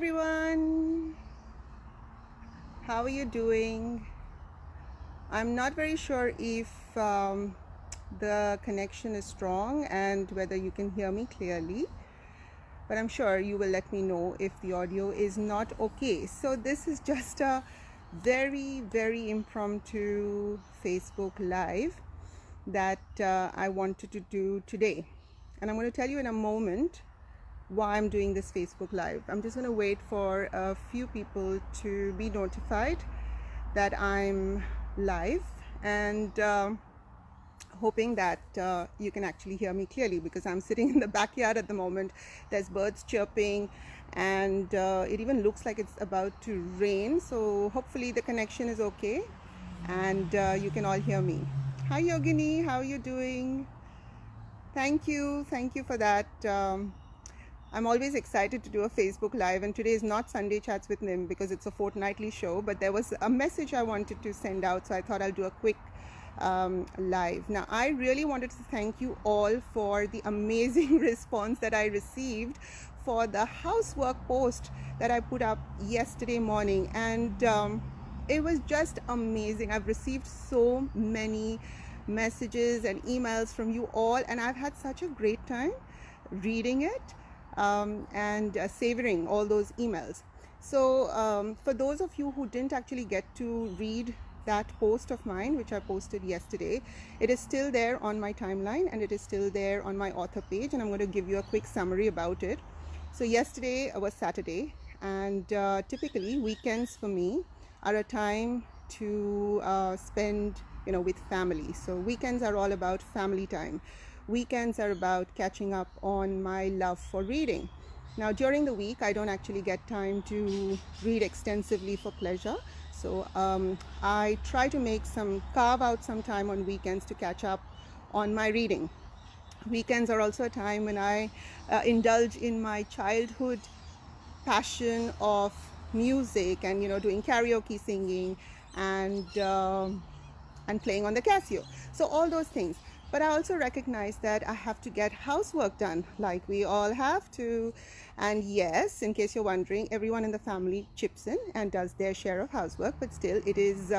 everyone, how are you doing? I'm not very sure if the connection is strong and whether you can hear me clearly, but I'm sure you will let me know if the audio is not okay. So this is just a very impromptu Facebook Live that I wanted to do today, and I'm going to tell you in a moment why I'm doing this Facebook Live. I'm just going to wait for a few people to be notified that I'm live, and hoping that you can actually hear me clearly, because I'm sitting in the backyard at the moment. There's birds chirping, and it even looks like it's about to rain, so hopefully the connection is okay and you can all hear me. Hi Yogini, how are you doing? Thank you for that. I'm always excited to do a Facebook Live, and today is not Sunday Chats with Nim because it's a fortnightly show, but there was a message I wanted to send out, so I thought I'll do a quick live. Now, I really wanted to thank you all for the amazing response that I received for the housework post that I put up yesterday morning, and it was just amazing. I've received so many messages and emails from you all, and I've had such a great time reading it and savoring all those emails. So for those of you who didn't actually get to read that post of mine, which I posted yesterday, it is still there on my timeline, and it is still there on my author page, and I'm going to give you a quick summary about it. So yesterday was Saturday, and typically weekends for me are a time to spend with family. So weekends are all about family time. Weekends are about catching up on my love for reading. Now, during the week, I don't actually get time to read extensively for pleasure. So I try to carve out some time on weekends to catch up on my reading. Weekends are also a time when I indulge in my childhood passion of music and doing karaoke, singing, and playing on the Casio. So all those things. But I also recognize that I have to get housework done, like we all have to. And yes, in case you're wondering, everyone in the family chips in and does their share of housework, but still it is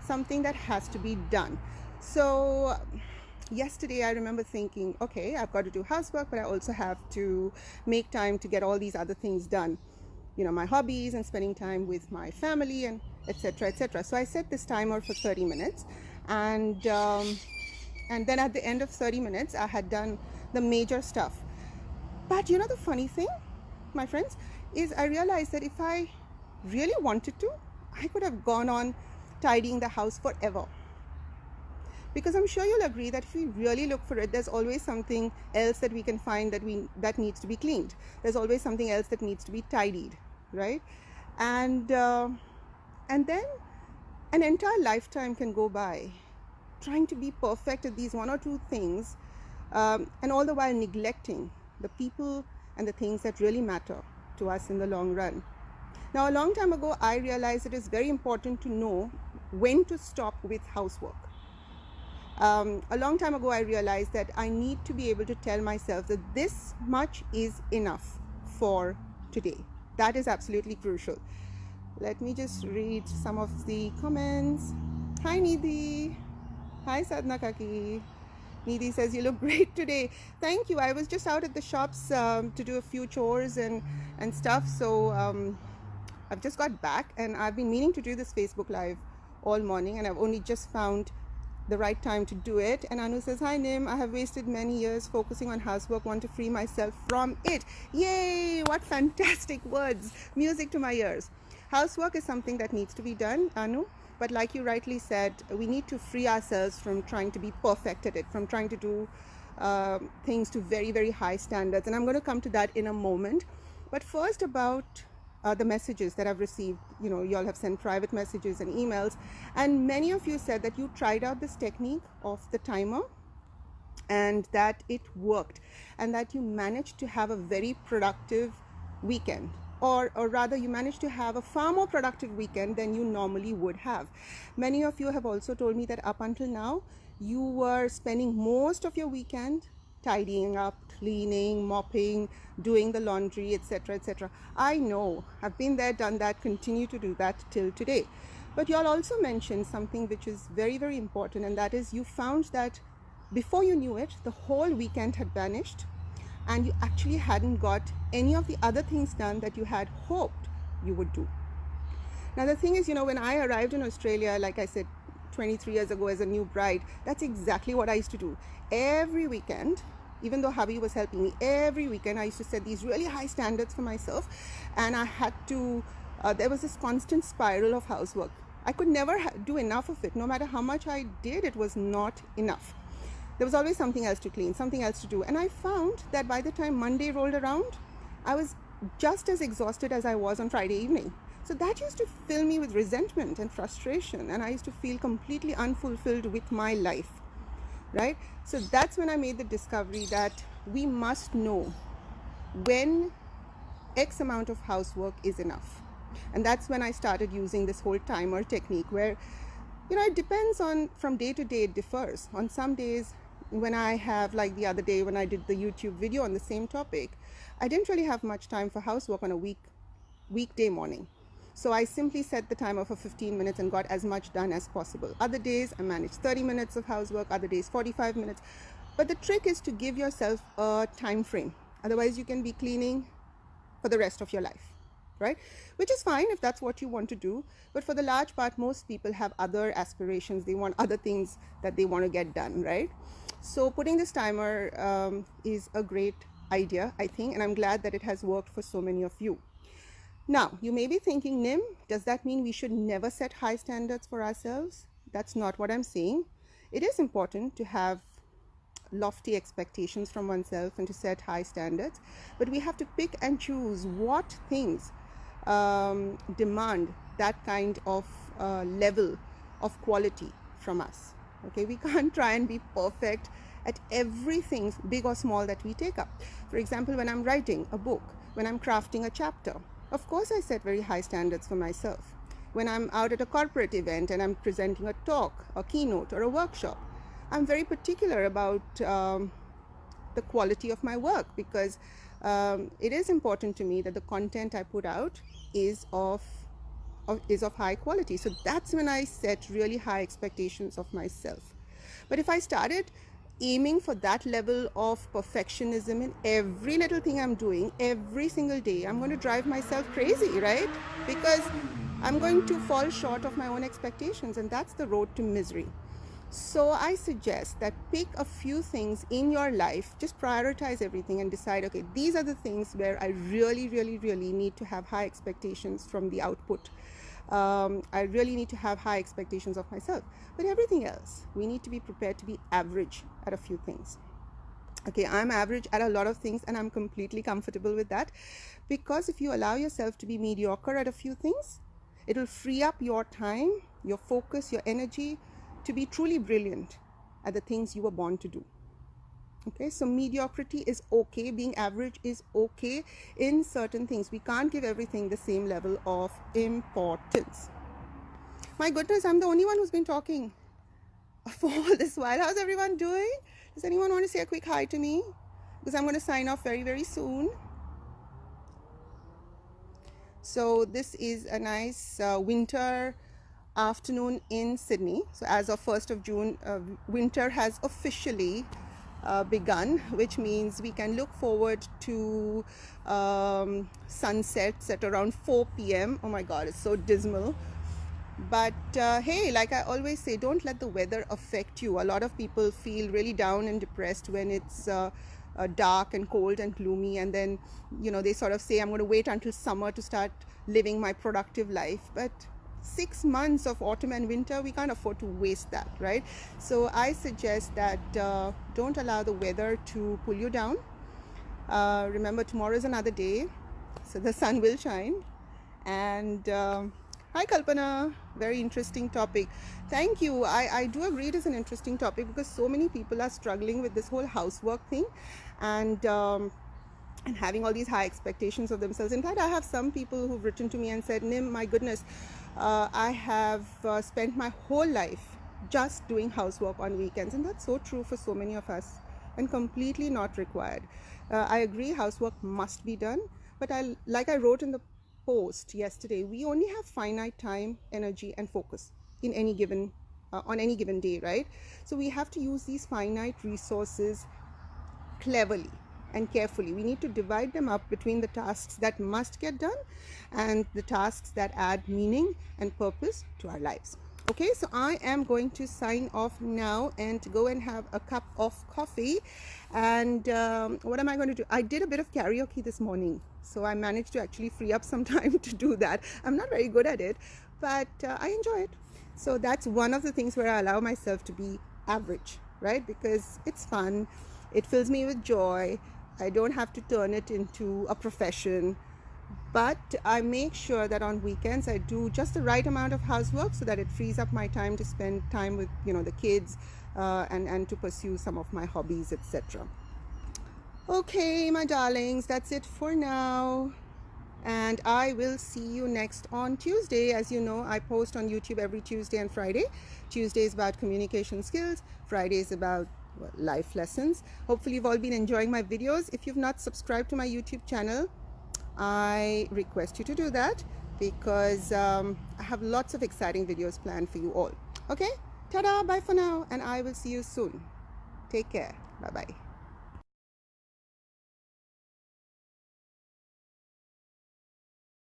something that has to be done. So yesterday I remember thinking, okay, I've got to do housework, but I also have to make time to get all these other things done, my hobbies and spending time with my family, and etc. So I set this timer for 30 minutes, and then at the end of 30 minutes I had done the major stuff. But the funny thing, my friends, is I realized that if I really wanted to, I could have gone on tidying the house forever. Because I'm sure you'll agree that if we really look for it, there's always something else that we can find that needs to be cleaned. There's always something else that needs to be tidied, right? And then an entire lifetime can go by trying to be perfect at these one or two things, and all the while neglecting the people and the things that really matter to us in the long run. Now, a long time ago, I realized it is very important to know when to stop with housework. A long time ago, I realized that I need to be able to tell myself that this much is enough for today. That is absolutely crucial. Let me just read some of the comments. Hi, Nidhi. Hi, Sadhna Kaki. Nidhi says, you look great today. Thank you. I was just out at the shops to do a few chores and stuff. So I've just got back, and I've been meaning to do this Facebook Live all morning, and I've only just found the right time to do it. And Anu says, hi Nim, I have wasted many years focusing on housework, want to free myself from it. Yay, what fantastic words. Music to my ears. Housework is something that needs to be done, Anu, but like you rightly said, we need to free ourselves from trying to be perfect at it, from trying to do things to very high standards, and I'm going to come to that in a moment. But first, about the messages that I've received. You all have sent private messages and emails, and many of you said that you tried out this technique of the timer and that it worked, and that you managed to have a very productive weekend, or rather you managed to have a far more productive weekend than you normally would have. Many of you have also told me that up until now you were spending most of your weekend tidying up, cleaning, mopping, doing the laundry, etc., etc. I know, I've been there, done that, continue to do that till today. But y'all also mentioned something which is very, very important, and that is you found that before you knew it, the whole weekend had vanished and you actually hadn't got any of the other things done that you had hoped you would do. Now, the thing is, when I arrived in Australia, like I said, 23 years ago as a new bride, that's exactly what I used to do. Every weekend, even though hubby was helping me, every weekend I used to set these really high standards for myself, and I had to, there was this constant spiral of housework. I could never do enough of it. No matter how much I did, it was not enough. There was always something else to clean, something else to do. And I found that by the time Monday rolled around, I was just as exhausted as I was on Friday evening. So that used to fill me with resentment and frustration, and I used to feel completely unfulfilled with my life, right? So that's when I made the discovery that we must know when X amount of housework is enough. And that's when I started using this whole timer technique where, it depends on, from day to day, it differs. On some days, when I have, like the other day when I did the YouTube video on the same topic, I didn't really have much time for housework on a weekday morning. So I simply set the timer for 15 minutes and got as much done as possible. Other days I managed 30 minutes of housework, other days 45 minutes. But the trick is to give yourself a time frame. Otherwise you can be cleaning for the rest of your life, right? Which is fine if that's what you want to do. But for the large part, most people have other aspirations. They want other things that they want to get done, right? So putting this timer is a great idea, I think, and I'm glad that it has worked for so many of you. Now, you may be thinking, Nim, does that mean we should never set high standards for ourselves? That's not what I'm saying. It is important to have lofty expectations from oneself and to set high standards, but we have to pick and choose what things demand that kind of level of quality from us. Okay, we can't try and be perfect at everything, big or small, that we take up. For example, when I'm writing a book, when I'm crafting a chapter, of course I set very high standards for myself. When I'm out at a corporate event and I'm presenting a talk, a keynote, or a workshop, I'm very particular about the quality of my work, because it is important to me that the content I put out is of high quality. So that's when I set really high expectations of myself. But if I started aiming for that level of perfectionism in every little thing I'm doing every single day, I'm going to drive myself crazy, right? Because I'm going to fall short of my own expectations, and that's the road to misery. So I suggest that pick a few things in your life, just prioritize everything and decide, okay, these are the things where I really, really, really need to have high expectations from the output. I really need to have high expectations of myself. But everything else, we need to be prepared to be average at a few things. Okay, I'm average at a lot of things, and I'm completely comfortable with that, because if you allow yourself to be mediocre at a few things, it'll free up your time, your focus, your energy to be truly brilliant at the things you were born to do. Okay, so mediocrity is okay, being average is okay in certain things. We can't give everything the same level of importance. My goodness, I'm the only one who's been talking for all this while. How's everyone doing? Does anyone want to say a quick hi to me? Because I'm going to sign off very, very soon. So this is a nice winter afternoon in Sydney. So as of 1st of June, winter has officially begun, which means we can look forward to sunsets at around 4 p.m. Oh my God, it's so dismal. But hey, like I always say, don't let the weather affect you. A lot of people feel really down and depressed when it's dark and cold and gloomy, and then they sort of say, I'm going to wait until summer to start living my productive life. But 6 months of autumn and winter, we can't afford to waste that, right? So I suggest that don't allow the weather to pull you down. Remember, tomorrow is another day, so the sun will shine. And hi Kalpana, very interesting topic. Thank you. I do agree it is an interesting topic, because so many people are struggling with this whole housework thing and having all these high expectations of themselves. In fact, I have some people who've written to me and said, Nim, my goodness, I have spent my whole life just doing housework on weekends. And that's so true for so many of us. and completely not required. I agree, housework must be done, but like I wrote in the post yesterday, we only have finite time, energy, and focus in any given on any given day, right? So we have to use these finite resources cleverly and carefully. We need to divide them up between the tasks that must get done and the tasks that add meaning and purpose to our lives. Okay, so I am going to sign off now and to go and have a cup of coffee. And what am I going to do? I did a bit of karaoke this morning, so I managed to actually free up some time to do that. I'm not very good at it, but I enjoy it. So that's one of the things where I allow myself to be average, right? Because it's fun, it fills me with joy. I don't have to turn it into a profession, but I make sure that on weekends I do just the right amount of housework so that it frees up my time to spend time with the kids and to pursue some of my hobbies, etc. Okay, my darlings, that's it for now. And I will see you next on Tuesday. As you know, I post on YouTube every Tuesday and Friday. Tuesday is about communication skills. Friday is about life lessons. Hopefully you've all been enjoying my videos. If you've not subscribed to my YouTube channel, I request you to do that, because I have lots of exciting videos planned for you all. Okay, ta-da, bye for now, and I will see you soon. Take care. Bye-bye.